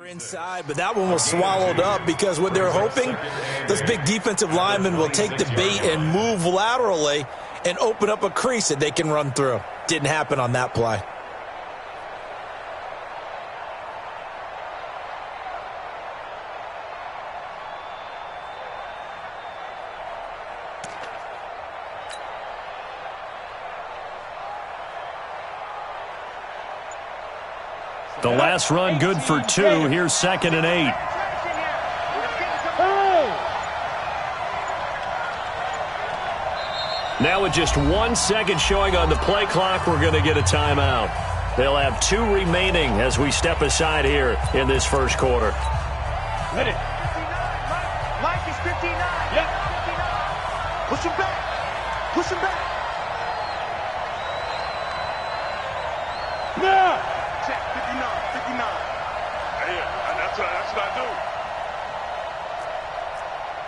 Inside, but that one was swallowed up because what they're hoping, this big defensive lineman will take the bait and move laterally and open up a crease that they can run through. Didn't happen on that play. The last run good for 2. Here's 2nd and 8. Now with just 1 second showing on the play clock, we're going to get a timeout. They'll have 2 remaining as we step aside here in this first quarter. Hit it. Mike is 59. Yep. 59. Push him back. Push him back. Now. Check 59. 59. Hey, that's what I do.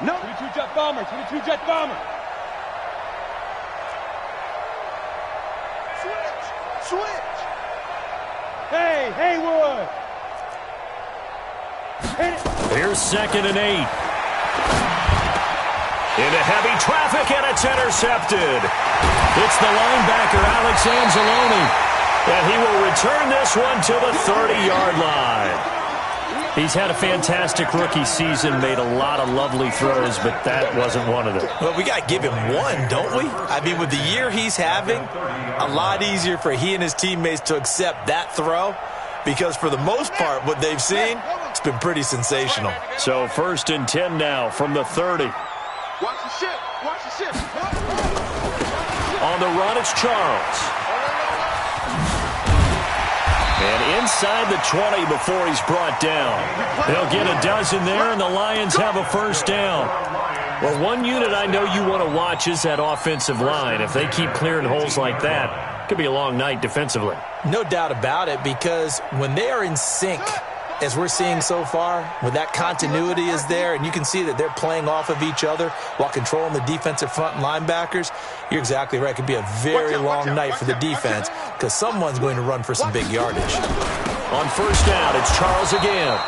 No. 22 jet bomber. 22 jet bomber. Switch. Hey, Haywood. Here's 2nd and 8. Into heavy traffic, and it's intercepted. It's the linebacker, Alex Anzalone. And he will return this one to the 30-yard line. He's had a fantastic rookie season, made a lot of lovely throws, but that wasn't one of them. Well, we got to give him one, don't we? I mean, with the year he's having, a lot easier for he and his teammates to accept that throw because for the most part, what they've seen, it's been pretty sensational. So 1st and 10 now from the 30. Watch the ship. Watch the ship. On the run, it's Charles. And inside the 20 before he's brought down. They'll get a dozen there, and the Lions have a first down. Well, one unit I know you want to watch is that offensive line. If they keep clearing holes like that, it could be a long night defensively. No doubt about it, because when they are in sync, as we're seeing so far, when that continuity is there, and you can see that they're playing off of each other while controlling the defensive front and linebackers, you're exactly right. It could be a very long night for the defense because someone's going to run for some big yardage. On first down, it's Charles again.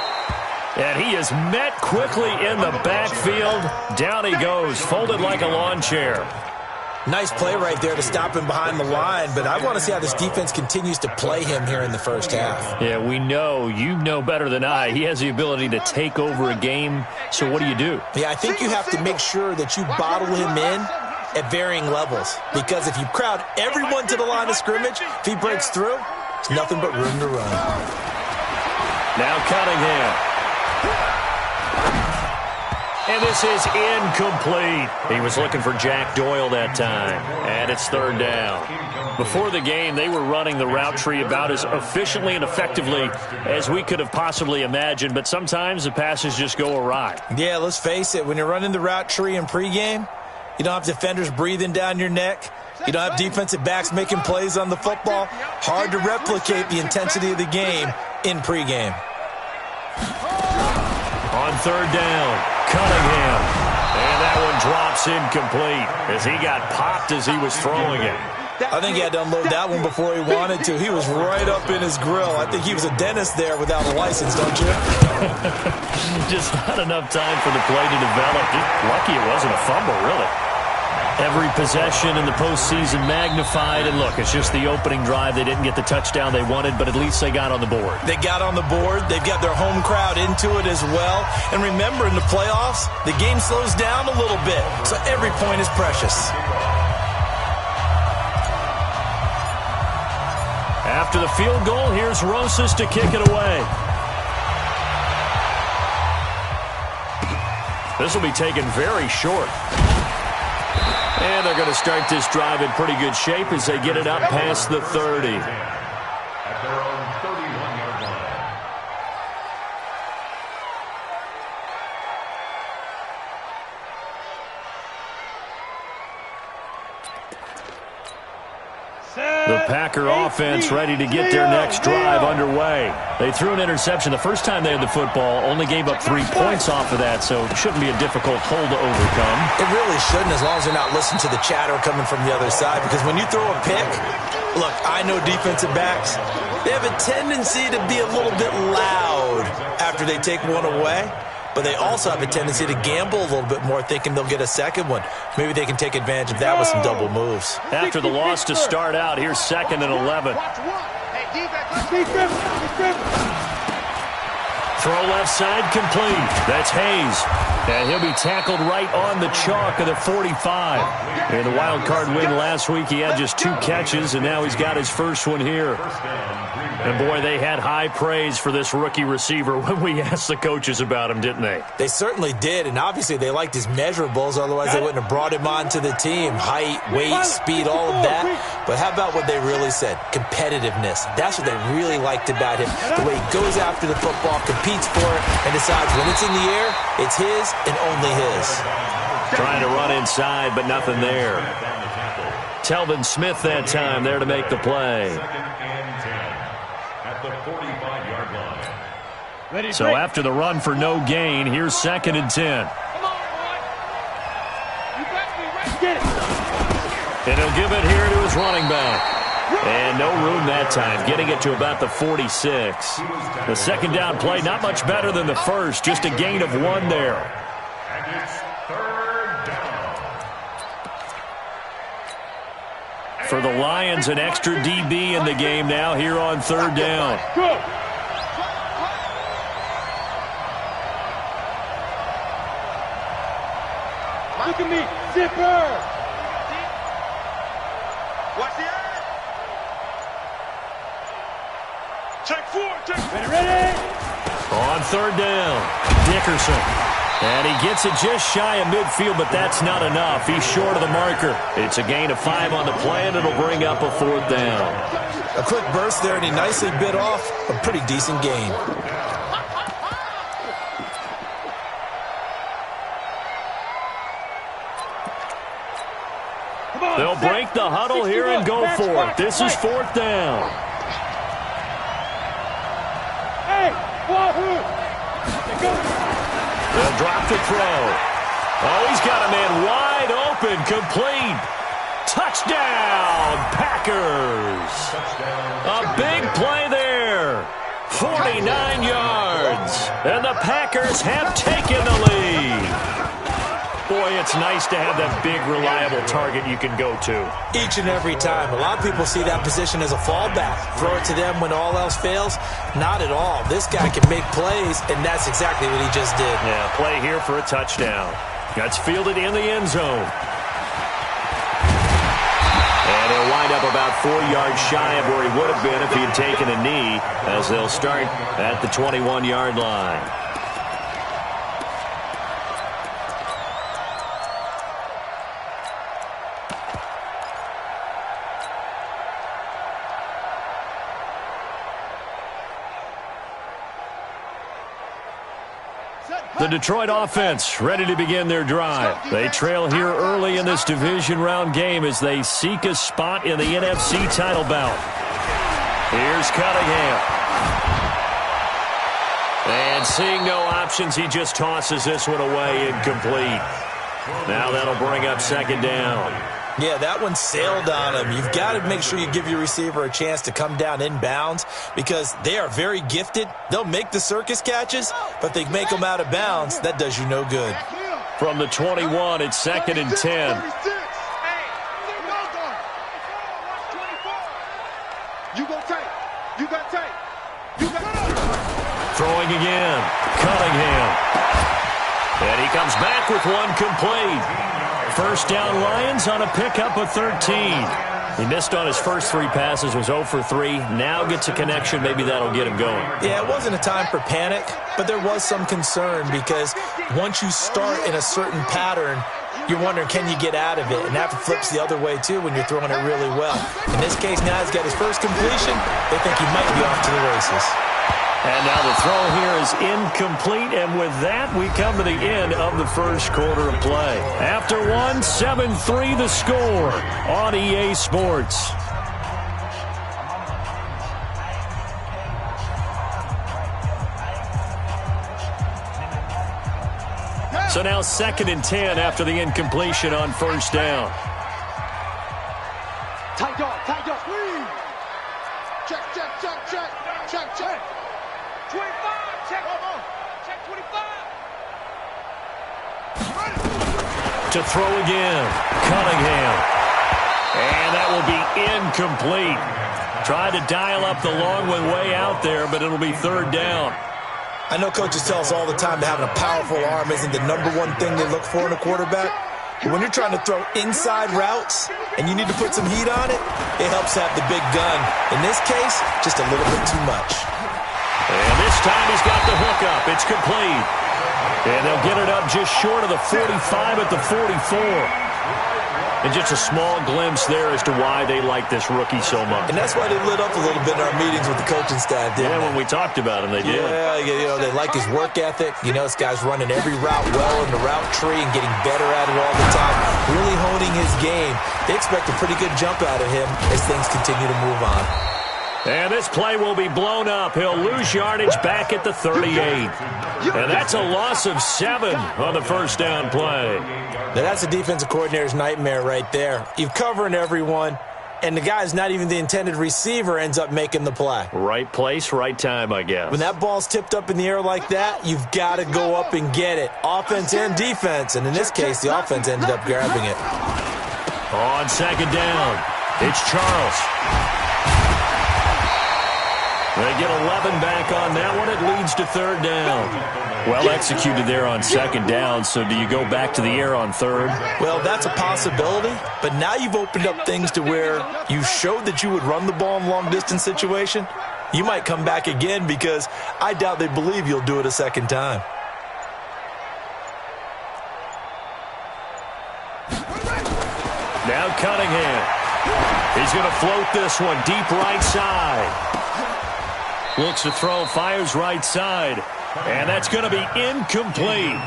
And he is met quickly in the backfield. Down he goes, folded like a lawn chair. Nice play right there to stop him behind the line, but I want to see how this defense continues to play him here in the first half. Yeah, we know. You know better than I. He has the ability to take over a game, so what do you do? Yeah, I think you have to make sure that you bottle him in at varying levels, because if you crowd everyone to the line of scrimmage, if he breaks through, it's nothing but room to run. Now Cunningham. And this is incomplete. He was looking for Jack Doyle that time. And it's 3rd down. Before the game, they were running the route tree about as efficiently and effectively as we could have possibly imagined. But sometimes the passes just go awry. Yeah, let's face it. When you're running the route tree in pregame, you don't have defenders breathing down your neck. You don't have defensive backs making plays on the football. Hard to replicate the intensity of the game in pregame. On 3rd down. Cunningham. And that one drops incomplete as he got popped as he was throwing it. I think he had to unload that one before he wanted to. He was right up in his grill. I think he was a dentist there without a license, don't you? Just not enough time for the play to develop. Just lucky it wasn't a fumble, really. Every possession in the postseason magnified, and look, it's just the opening drive. They didn't get the touchdown they wanted, but at least they got on the board. They got on the board. They've got their home crowd into it as well. And remember, in the playoffs, the game slows down a little bit, so every point is precious. After the field goal, here's Rosas to kick it away. This will be taken very short. And they're going to start this drive in pretty good shape as they get it up past the 30. At their own 31-yard line. The Packer offense ready to get their next drive underway. They threw an interception the first time they had the football, only gave up 3 points off of that, so it shouldn't be a difficult hole to overcome. It really shouldn't, as long as they're not listening to the chatter coming from the other side, because when you throw a pick, look, I know defensive backs, they have a tendency to be a little bit loud after they take one away. But they also have a tendency to gamble a little bit more, thinking they'll get a second one. Maybe they can take advantage of that with some double moves. After the loss to start out, here's 2nd and 11. Throw left side complete. That's Hayes. And he'll be tackled right on the chalk of the 45. In the wild card win last week, he had just 2 catches, and now he's got his first one here. And, boy, they had high praise for this rookie receiver when we asked the coaches about him, didn't they? They certainly did, and obviously they liked his measurables. Otherwise, they wouldn't have brought him onto the team. Height, weight, speed, all of that. But how about what they really said? Competitiveness. That's what they really liked about him. The way he goes after the football, competes for it, and decides when it's in the air, it's his and only his. Trying to run inside, but nothing there. Telvin Smith that time there to make the play. So after the run for no gain, here's 2nd and 10. And he'll give it here to his running back. And no room that time, getting it to about the 46. The second down play, not much better than the first, just a gain of 1 there. And it's 3rd down. For the Lions, an extra DB in the game now here on 3rd down. Look at me, zipper! Watch the eye! Check 4, check 4! Ready? On 3rd down, Dickerson. And he gets it just shy of midfield, but that's not enough. He's short of the marker. It's a gain of 5 on the play, and it'll bring up a 4th down. A quick burst there, and he nicely bit off a pretty decent gain. They'll break the huddle here and go for it. This is 4th down. Hey, Wahoo! They'll drop the throw. Oh, he's got a man wide open, complete. Touchdown, Packers. A big play there. 49 yards. And the Packers have taken the lead. Boy, it's nice to have that big, reliable target you can go to. Each and every time. A lot of people see that position as a fallback. Throw it to them when all else fails. Not at all. This guy can make plays, and that's exactly what he just did. Yeah, play here for a touchdown. That's fielded in the end zone. And he'll wind up about 4 yards shy of where he would have been if he had taken a knee, as they'll start at the 21-yard line. The Detroit offense ready to begin their drive. They trail here early in this division round game as they seek a spot in the NFC title bout. Here's Cunningham. And seeing no options, he just tosses this one away incomplete. Now that'll bring up 2nd down. Yeah, that one sailed on him. You've got to make sure you give your receiver a chance to come down inbounds because they are very gifted. They'll make the circus catches, but they make them out of bounds. That does you no good. From the 21, it's 2nd and 10. You go tight. You got tight. You got tight. Throwing again. Cunningham. And he comes back with one complete. First down Lions on a pickup of 13. He missed on his first 3 passes, was 0 for 3. Now gets a connection. Maybe that'll get him going. Yeah, it wasn't a time for panic, but there was some concern because once you start in a certain pattern, you're wondering, can you get out of it? And that flips the other way, too, when you're throwing it really well. In this case, now he's got his first completion. They think he might be off to the races. And now the throw here is incomplete, and with that, we come to the end of the first quarter of play. After one, 7-3 the score on EA Sports. So now 2nd and 10 after the incompletion on first down. Tight dog, tight dog. Check, check, check, check, check, check. 25, check. Check 25. To throw again, Cunningham. And that will be incomplete. Tried to dial up the long one way out there, but it'll be 3rd down. I know coaches tell us all the time that having a powerful arm isn't the #1 thing they look for in a quarterback. But when you're trying to throw inside routes and you need to put some heat on it, it helps have the big gun. In this case, just a little bit too much. And this time he's got the hook up. It's complete. And they'll get it up just short of the 45 at the 44. And just a small glimpse there as to why they like this rookie so much. And that's why they lit up a little bit in our meetings with the coaching staff, didn't they? When we talked about him, they did. Yeah, you know, they like his work ethic. You know, this guy's running every route well in the route tree and getting better at it all the time, really honing his game. They expect a pretty good jump out of him as things continue to move on. And this play will be blown up. He'll lose yardage back at the 38. And that's a loss of 7 on the first down play. Now, that's a defensive coordinator's nightmare right there. You're covering everyone, and the guy's not even the intended receiver ends up making the play. Right place, right time, I guess. When that ball's tipped up in the air like that, you've got to go up and get it. Offense and defense, and in this case, the offense ended up grabbing it. On 2nd down, it's Charles. They get 11 back on that one. It leads to 3rd down. Well executed there on 2nd down, so do you go back to the air on 3rd? Well, that's a possibility, but now you've opened up things to where you showed that you would run the ball in long-distance situation. You might come back again because I doubt they believe you'll do it a 2nd time. Now Cunningham. He's going to float this one deep right side. Looks to throw, fires right side. And that's going to be incomplete.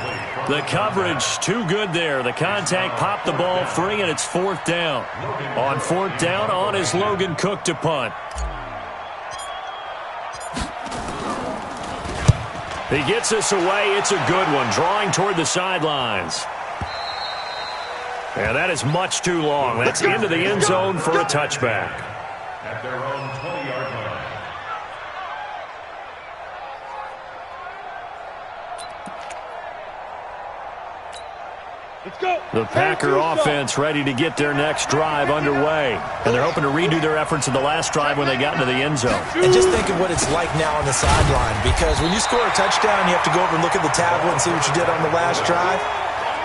The coverage too good there. The contact popped the ball free, and it's 4th down. On 4th down, on is Logan Cook to punt. He gets us away. It's a good one, drawing toward the sidelines. And that is much too long. That's into the end zone for a touchback. At their own 20-yard line. The Packer offense ready to get their next drive underway. And they're hoping to redo their efforts in the last drive when they got into the end zone. And just think of what it's like now on the sideline, because when you score a touchdown, you have to go over and look at the tablet and see what you did on the last drive.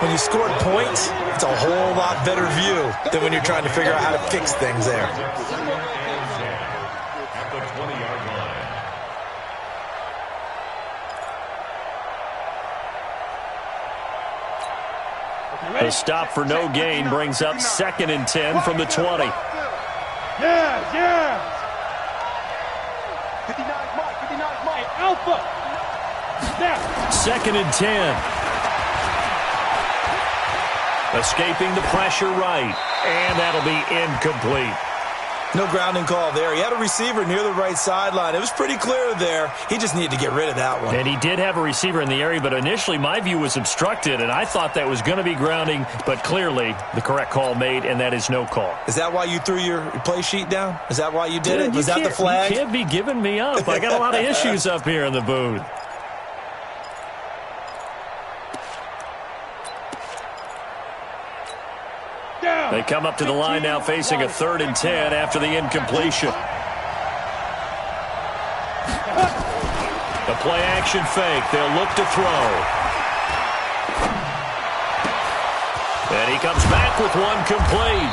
When you scored points, it's a whole lot better view than when you're trying to figure out how to fix things there. At the 20-yard line. A stop for no gain brings up 2nd and 10 from the 20. Yeah. 59 Mike. Alpha. Snap. 2nd and 10. Escaping the pressure right. And that'll be incomplete. No grounding call there. He had a receiver near the right sideline. It was pretty clear there. He just needed to get rid of that one. And he did have a receiver in the area, but initially my view was obstructed, and I thought that was going to be grounding, but clearly the correct call made, and that is no call. Is that why you threw your play sheet down? Is that why you did it? Was that the flag? You can't be giving me up. I got a lot of issues up here in the booth. They come up to the line now facing a 3rd and 10 after the incompletion. The play action fake. They'll look to throw. And he comes back with one complete.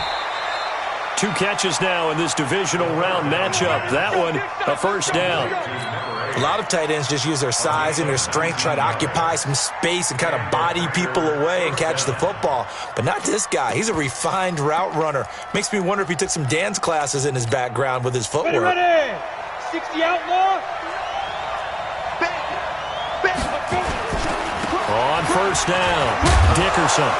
2 catches now in this divisional round matchup. That one, a 1st down. A lot of tight ends just use their size and their strength, try to occupy some space and kind of body people away and catch the football. But not this guy. He's a refined route runner. Makes me wonder if he took some dance classes in his background with his footwork. Ready. 60 outlaw. On 1st down, Dickerson.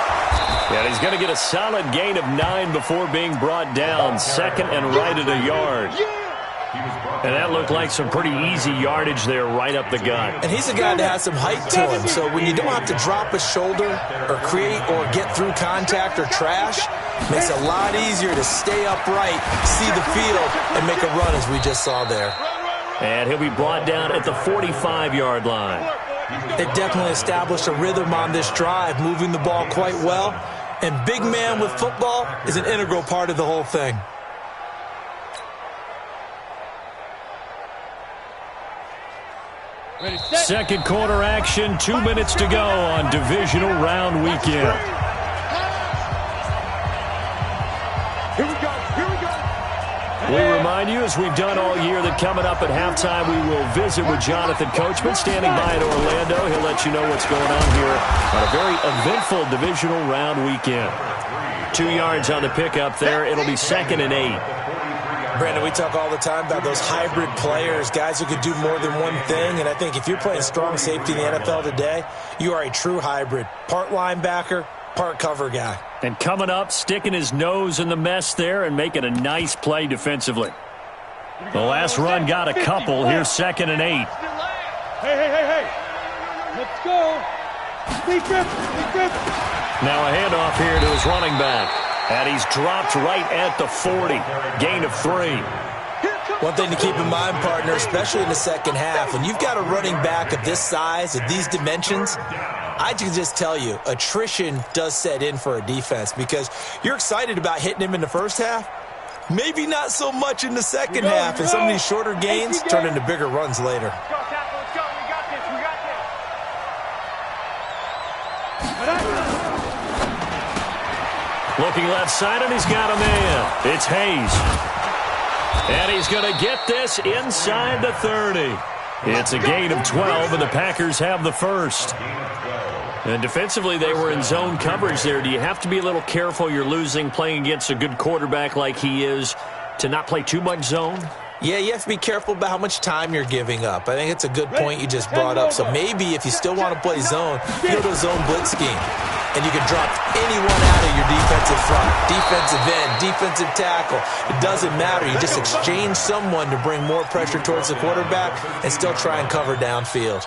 And he's going to get a solid gain of 9 before being brought down. 2nd and right at a yard. And that looked like some pretty easy yardage there right up the gut. And he's a guy that has some height to him, so when you don't have to drop a shoulder or create or get through contact or trash, makes it a lot easier to stay upright, see the field, and make a run as we just saw there. And he'll be brought down at the 45-yard line. They definitely established a rhythm on this drive, moving the ball quite well. And big man with football is an integral part of the whole thing. Second quarter action, 2 minutes to go on divisional round weekend. Here we go. We remind you, as we've done all year, that coming up at halftime, we will visit with Jonathan Coachman standing by in Orlando. He'll let you know what's going on here on a very eventful divisional round weekend. 2 yards on the pickup there. It'll be 2nd and 8. Brandon, we talk all the time about those hybrid players, guys who could do more than one thing. And I think if you're playing strong safety in the NFL today, you are a true hybrid. Part linebacker, part cover guy. And coming up, sticking his nose in the mess there and making a nice play defensively. The last run got a couple. Here's 2nd and 8. Hey. Let's go. Now a handoff here to his running back. And he's dropped right at the 40. Gain of 3. One thing to keep in mind, partner, especially in the second half, when you've got a running back of this size, of these dimensions, I can just tell you, attrition does set in for a defense because you're excited about hitting him in the first half. Maybe not so much in the second half, and some of these shorter gains turn into bigger runs later. Let's go. We got this. Looking left side, and he's got a man. It's Hayes. And he's going to get this inside the 30. It's a gain of 12, and the Packers have the first. And defensively, they were in zone coverage there. Do you have to be a little careful you're losing playing against a good quarterback like he is to not play too much zone? Yeah, you have to be careful about how much time you're giving up. I think it's a good point you just brought up. So maybe if you still want to play zone, you go to a zone blitz scheme. And you can drop anyone out of your defensive front, defensive end, defensive tackle. It doesn't matter. You just exchange someone to bring more pressure towards the quarterback and still try and cover downfield.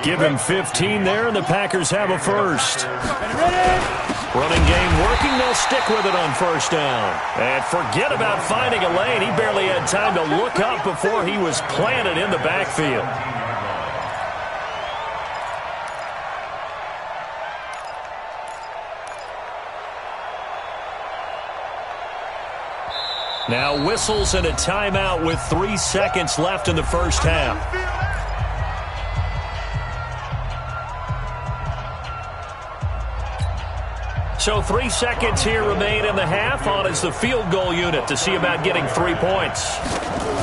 Give him 15 there, and the Packers have a first. Running game working. They'll stick with it on first down. And forget about finding a lane. He barely had time to look up before he was planted in the backfield. Now whistles and a timeout with 3 seconds left in the first half. So 3 seconds here remain in the half. On is the field goal unit to see about getting 3 points.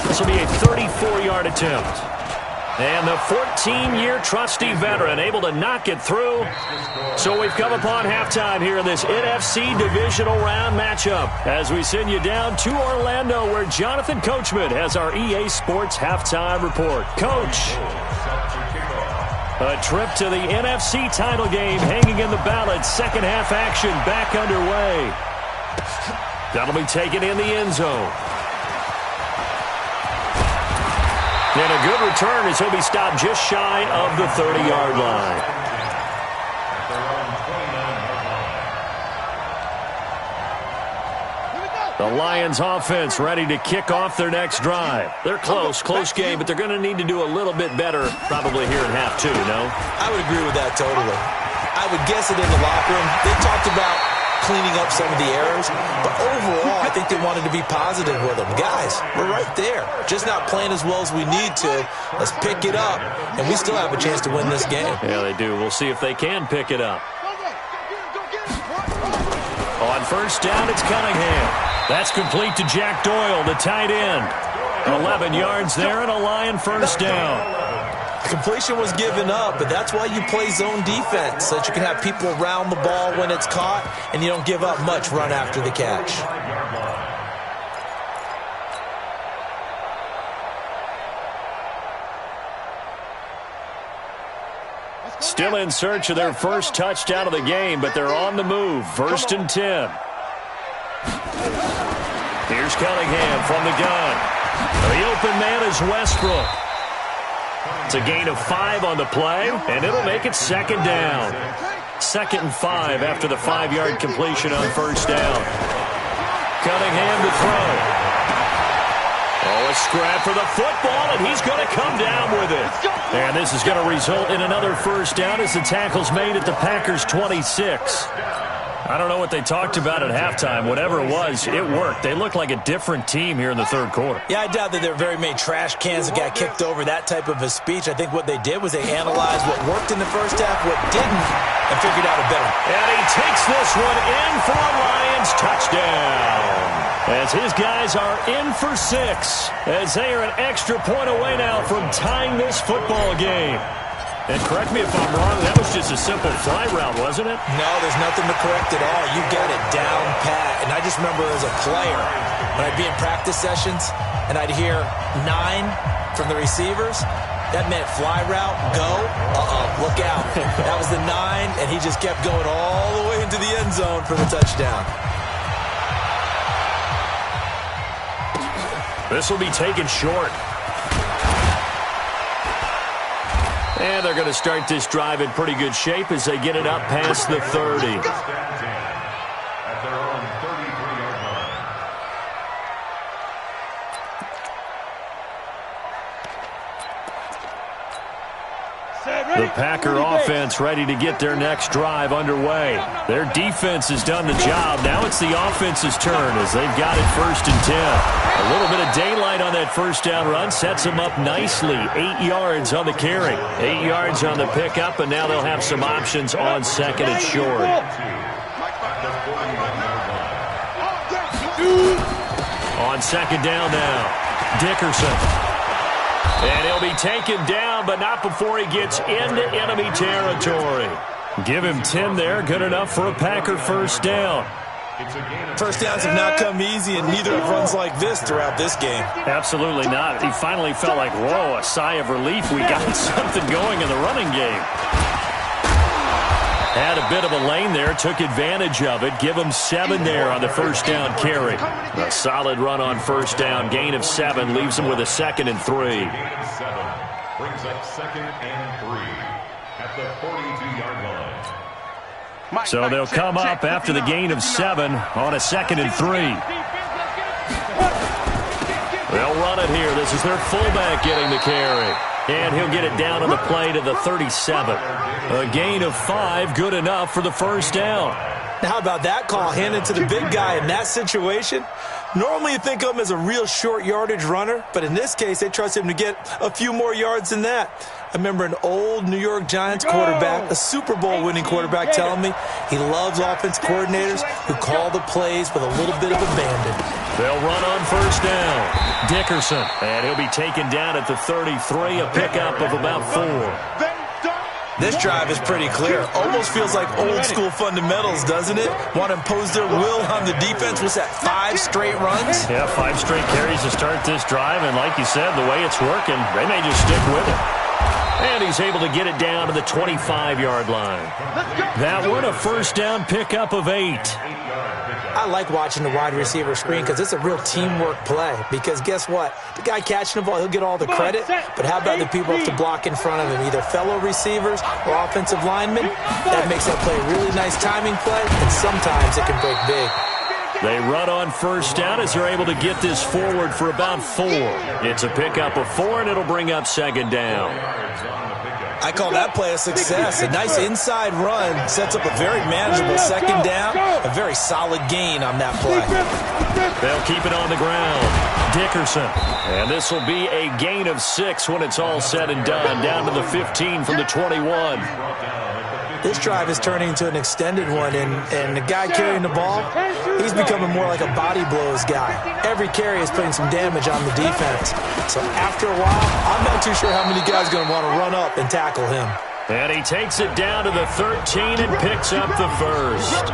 This will be a 34-yard attempt. And the 14-year trusty veteran able to knock it through. So we've come upon halftime here in this NFC divisional round matchup as we send you down to Orlando where Jonathan Coachman has our EA Sports halftime report. Coach, a trip to the NFC title game hanging in the balance. Second half action back underway. That'll be taken in the end zone. And a good return as he'll be stopped just shy of the 30-yard line. The Lions offense ready to kick off their next drive. They're close game, but they're going to need to do a little bit better probably here in half two, no? I would agree with that totally. I would guess it in the locker room. They talked about cleaning up some of the errors, but overall, I think they wanted to be positive with them. Guys, we're right there. Just not playing as well as we need to. Let's pick it up, and we still have a chance to win this game. Yeah, they do. We'll see if they can pick it up. On first down, it's Cunningham. That's complete to Jack Doyle, the tight end. 11 yards there and a Lion first down. Completion was given up, but that's why you play zone defense, so that you can have people around the ball when it's caught, and you don't give up much run after the catch. Still in search of their first touchdown of the game, but they're on the move. 1st and 10. Here's Cunningham from the gun. The open Here's Westbrook. It's a gain of 5 on the play, and it'll make it second down. 2nd and 5 after the 5-yard completion on first down. Cunningham to throw. Oh, a scrap for the football, and he's going to come down with it. And this is going to result in another first down as the tackle's made at the Packers' 26. I don't know what they talked about at halftime. Whatever it was, it worked. They look like a different team here in the third quarter. Yeah, I doubt that there were very many trash cans that got kicked over, that type of a speech. I think what they did was they analyzed what worked in the first half, what didn't, and figured out a better. And he takes this one in for a Lions touchdown. As his guys are in for 6, as they are an extra point away now from tying this football game. And correct me if I'm wrong, that was just a simple fly route, wasn't it? No, there's nothing to correct at all. You got it down pat. And I just remember as a player, when I'd be in practice sessions, and I'd hear 9 from the receivers, that meant fly route, go, look out. That was the 9, and he just kept going all the way into the end zone for the touchdown. This will be taken short. And they're going to start this drive in pretty good shape as they get it up past the 30. At their own 33-yard line. The Packer offense ready to get their next drive underway. Their defense has done the job. Now it's the offense's turn as they've got it 1st and 10. A little bit of daylight on that first down run sets them up nicely. 8 yards on the carry. 8 yards on the pickup, and now they'll have some options on 2nd and short. On 2nd down now, Dickerson. And he'll be taken down, but not before he gets into enemy territory. Give him 10 there, good enough for a Packer first down. First downs have not come easy, and neither have runs like this throughout this game. Absolutely not. He finally felt like, whoa, a sigh of relief. We got something going in the running game. Had a bit of a lane there, took advantage of it. Give him 7 there on the first down carry. A solid run on first down. Gain of 7 leaves him with a 2nd and 3. Gain of 7 brings up 2nd and 3 at the 42-yard line. So they'll come up after the gain of 7 on a 2nd and 3. They'll run it here. This is their fullback getting the carry. And he'll get it down on the play to the 37. A gain of 5, good enough for the first down. Now, how about that call handed to the big guy in that situation? Normally you think of him as a real short yardage runner, but in this case they trust him to get a few more yards than that. I remember an old New York Giants quarterback, a Super Bowl winning quarterback, telling me he loves offense coordinators who call the plays with a little bit of abandon. They'll run on first down. Dickerson, and he'll be taken down at the 33, a pickup of about 4. This drive is pretty clear. Almost feels like old school fundamentals, doesn't it? Want to impose their will on the defense. What's that, 5 straight runs? Yeah, 5 straight carries to start this drive, and like you said, the way it's working, they may just stick with it. And he's able to get it down to the 25-yard line. That one, a first down pickup of 8. I like watching the wide receiver screen because it's a real teamwork play. Because guess what? The guy catching the ball, he'll get all the credit. But how about the people up to block in front of him? Either fellow receivers or offensive linemen. That makes that play a really nice timing play. And sometimes it can break big. They run on first down as they're able to get this forward for about 4. It's a pickup of 4, and it'll bring up 2nd down. I call that play a success. A nice inside run sets up a very manageable 2nd down. A very solid gain on that play. They'll keep it on the ground. Dickerson. And this will be a gain of 6 when it's all said and done. Down to the 15 from the 21. This drive is turning into an extended one, and the guy carrying the ball, he's becoming more like a body blows guy. Every carry is putting some damage on the defense. So after a while, I'm not too sure how many guys are going to want to run up and tackle him. And he takes it down to the 13 and picks up the first.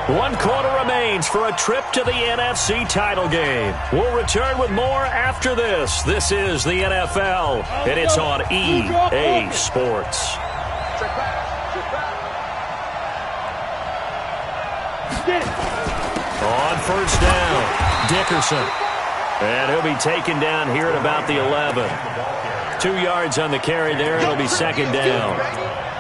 1 quarter remains for a trip to the NFC title game. We'll return with more after this. This is the NFL, and it's on EA Sports. On first down, Dickerson. And he'll be taken down here at about the 11. 2 yards on the carry there. It'll be second down.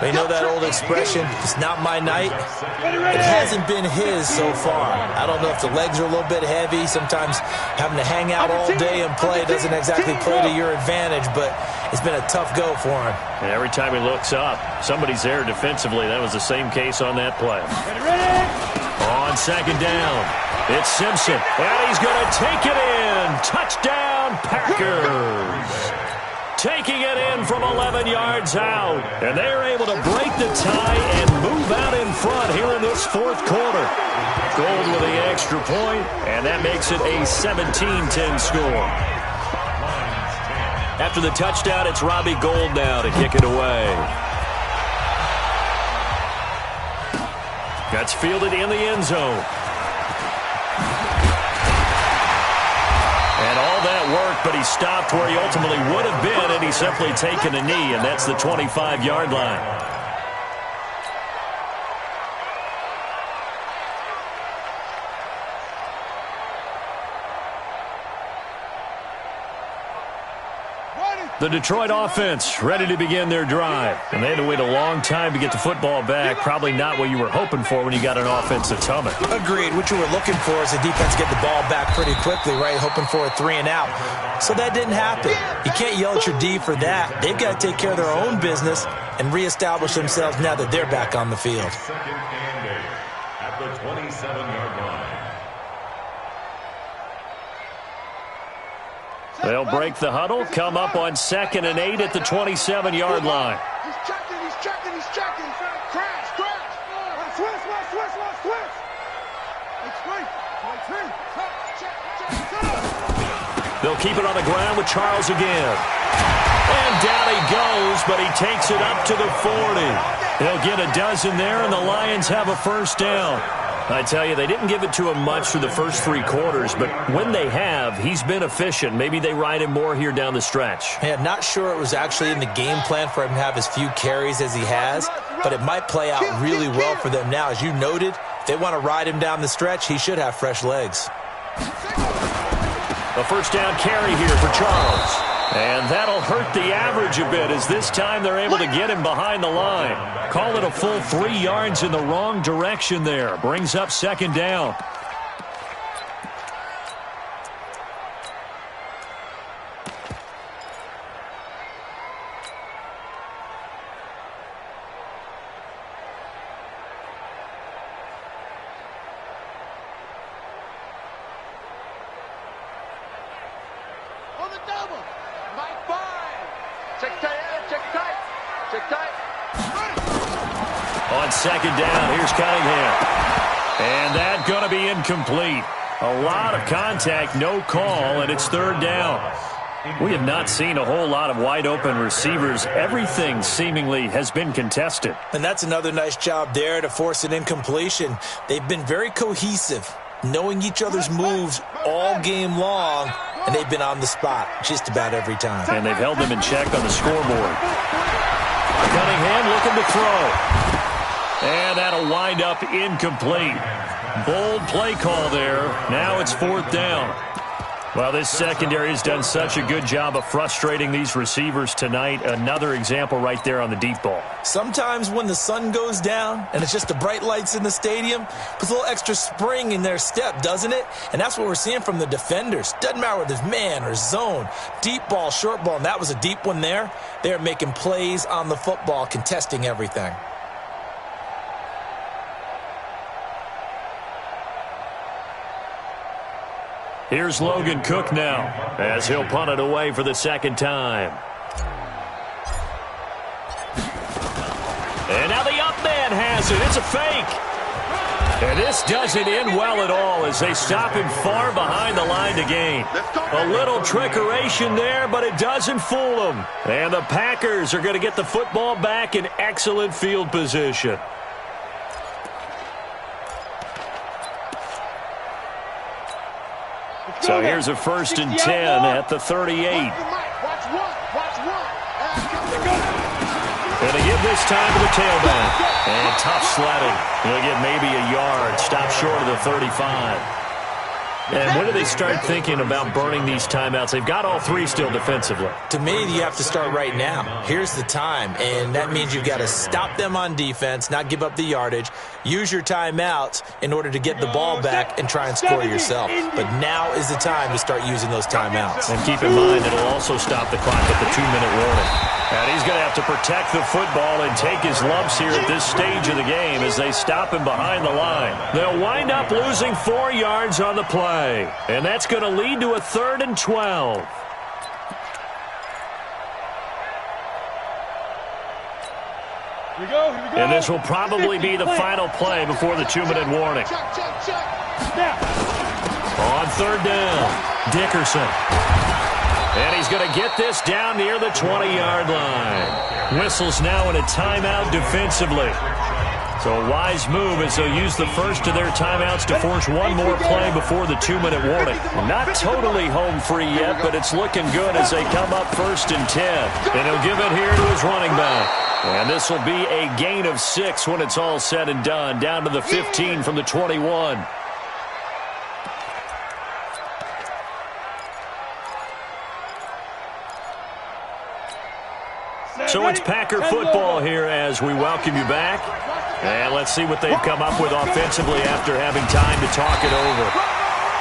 You know that old expression, it's not my night? It hasn't been his so far. I don't know if the legs are a little bit heavy. Sometimes having to hang out all day and play doesn't exactly play to your advantage, but it's been a tough go for him. And every time he looks up, somebody's there defensively. That was the same case on that play. On second down, it's Simpson, and he's going to take it in. Touchdown, Packers. Taking it in from 11 yards out. And they're able to break the tie and move out in front here in this fourth quarter. Gold with the extra point, and that makes it a 17-10 score. After the touchdown, it's Robbie Gould now to kick it away. That's fielded in the end zone. And all that work, but he stopped where he ultimately would have been, and he's simply taken a knee, and that's the 25-yard line. The Detroit offense ready to begin their drive. And they had to wait a long time to get the football back. Probably not what you were hoping for when you got an offense that's humming. Agreed. What you were looking for is the defense get the ball back pretty quickly, right? Hoping for a 3 and out. So that didn't happen. You can't yell at your D for that. They've got to take care of their own business and reestablish themselves now that they're back on the field. Second and 8 at the 27-yard line. They'll break the huddle, come up on second and 8 at the 27-yard line. He's checking, he's checking, he's checking. Crash, crash. Switch. They'll keep it on the ground with Charles again. And down he goes, but he takes it up to the 40. He'll get a dozen there, and the Lions have a first down. I tell you, they didn't give it to him much through the first 3 quarters, but when they have, he's been efficient. Maybe they ride him more here down the stretch. Yeah, not sure it was actually in the game plan for him to have as few carries as he has, but it might play out really well for them now. As you noted, if they want to ride him down the stretch, he should have fresh legs. A first down carry here for Charles. And that'll hurt the average a bit as this time they're able to get him behind the line. Call it a full 3 yards in the wrong direction there. Brings up second down. On second down, here's Cunningham. And that's going to be incomplete. A lot of contact, no call, and it's third down. We have not seen a whole lot of wide-open receivers. Everything seemingly has been contested. And that's another nice job there to force an incompletion. They've been very cohesive, knowing each other's moves all game long, and they've been on the spot just about every time. And they've held them in check on the scoreboard. Cunningham looking to throw. And that'll wind up incomplete. Bold play call there. Now it's fourth down. Well, this secondary has done such a good job of frustrating these receivers tonight. Another example right there on the deep ball. Sometimes when the sun goes down and it's just the bright lights in the stadium, puts a little extra spring in their step, doesn't it? And that's what we're seeing from the defenders. Doesn't matter whether it's man or zone, deep ball, short ball, and that was a deep one there. They're making plays on the football, contesting everything. Here's Logan Cook now as he'll punt it away for the second time. And now the up man has it. It's a fake. And this doesn't end well at all as they stop him far behind the line to gain. A little trickeration there, but it doesn't fool them. And the Packers are going to get the football back in excellent field position. So here's a 1st and 10 at the 38. And they give this time to the tailback. And tough sledding. He'll get maybe a yard. Stop short of the 35. And when do they start thinking about burning these timeouts? They've got all three still defensively. To me, you have to start right now. Here's the time, and that means you've got to stop them on defense, not give up the yardage, use your timeouts in order to get the ball back and try and score yourself. But now is the time to start using those timeouts. And keep in mind, it'll also stop the clock at the 2-minute warning. And he's going to have to protect the football and take his lumps here at this stage of the game as they stop him behind the line. They'll wind up losing 4 yards on the play. And that's going to lead to a 3rd and 12. Here we go. And this will probably be the final play before the 2-minute warning. On 3rd down, Dickerson. And he's going to get this down near the 20-yard line. Whistles now in a timeout defensively. So a wise move as they'll use the first of their timeouts to force one more play before the 2-minute warning. Not totally home free yet, but it's looking good as they come up 1st and 10. And he'll give it here to his running back. And this will be a gain of 6 when it's all said and done, down to the 15 from the 21. So it's Packer football here as we welcome you back. And let's see what they've come up with offensively after having time to talk it over.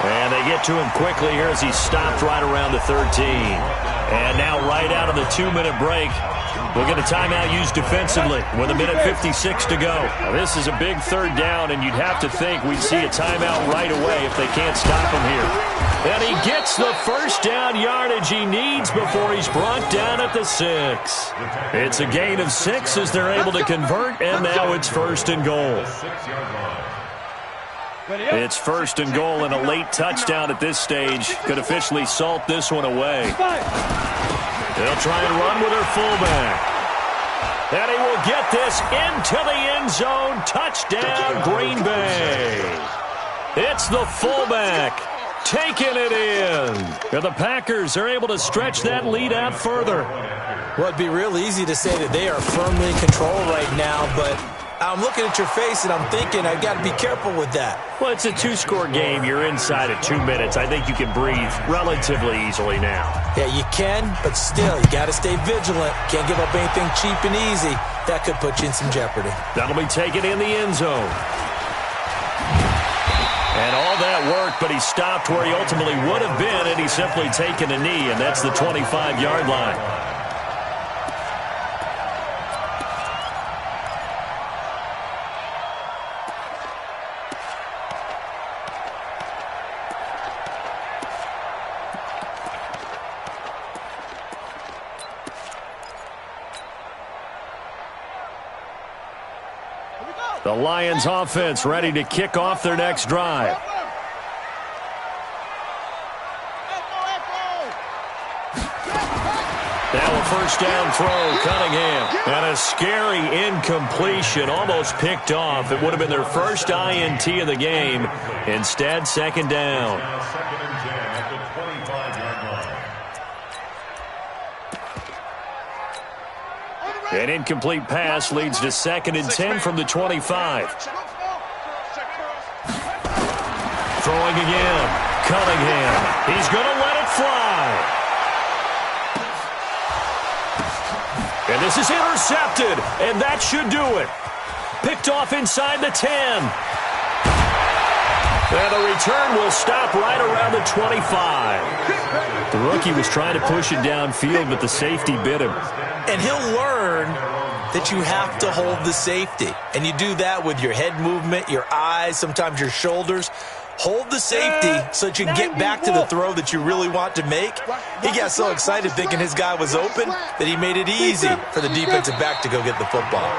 And they get to him quickly here as he stopped right around the 13. And now right out of the 2-minute break, we'll get a timeout used defensively with 1:56 to go. Now, this is a big 3rd down, and you'd have to think we'd see a timeout right away if they can't stop him here. And he gets the 1st down yardage he needs before he's brought down at the 6. It's a gain of 6 as they're able to convert, and now it's 1st and goal. It's 1st and goal, and a late touchdown at this stage could officially salt this one away. They'll try and run with their fullback. And he will get this into the end zone. Touchdown, Green Bay. It's the fullback taking it in. And the Packers are able to stretch that lead out further. Well, it'd be real easy to say that they are firmly in control right now, but I'm looking at your face and I'm thinking I've got to be careful with that. Well, it's a 2-score game. You're inside at 2 minutes. I think you can breathe relatively easily now. Yeah, you can, but still, you got to stay vigilant. Can't give up anything cheap and easy. That could put you in some jeopardy. That'll be taken in the end zone. And all that work, but he stopped where he ultimately would have been, and he's simply taken a knee, and that's the 25-yard line. The Lions offense ready to kick off their next drive. Now a 1st down throw, Cunningham. And a scary incompletion, almost picked off. It would have been their first INT of the game. Instead, 2nd down. An incomplete pass leads to 2nd and 10 from the 25. Throwing again. Cunningham. He's going to let it fly. And this is intercepted. And that should do it. Picked off inside the 10. And the return will stop right around the 25. The rookie was trying to push it downfield, but the safety bit him. And he'll learn that you have to hold the safety. And you do that with your head movement, your eyes, sometimes your shoulders. Hold the safety so that you can get back to the throw that you really want to make. He got so excited thinking his guy was open that he made it easy for the defensive back to go get the football.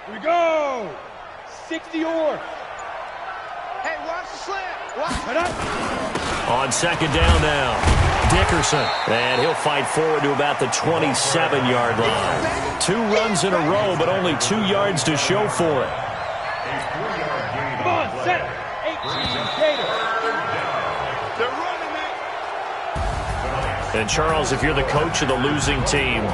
Here we go. 60-yard. Hey, watch the slant. Watch it up. On 2nd down now, Dickerson. And he'll fight forward to about the 27-yard line. 2 runs in a row, but only 2 yards to show for it. Come on, set. And, Charles, if you're the coach of the losing team,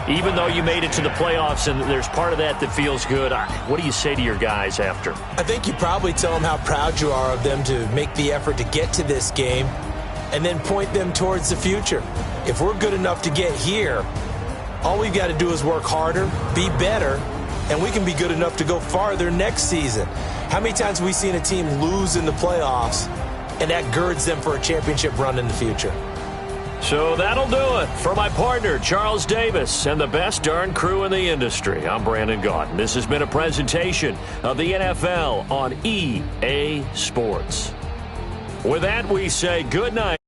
even though you made it to the playoffs and there's part of that that feels good, what do you say to your guys after? I think you probably tell them how proud you are of them to make the effort to get to this game and then point them towards the future. If we're good enough to get here, all we've got to do is work harder, be better, and we can be good enough to go farther next season. How many times have we seen a team lose in the playoffs, and that girds them for a championship run in the future? So that'll do it for my partner, Charles Davis, and the best darn crew in the industry. I'm Brandon Gaudin. This has been a presentation of the NFL on EA Sports. With that, we say good night.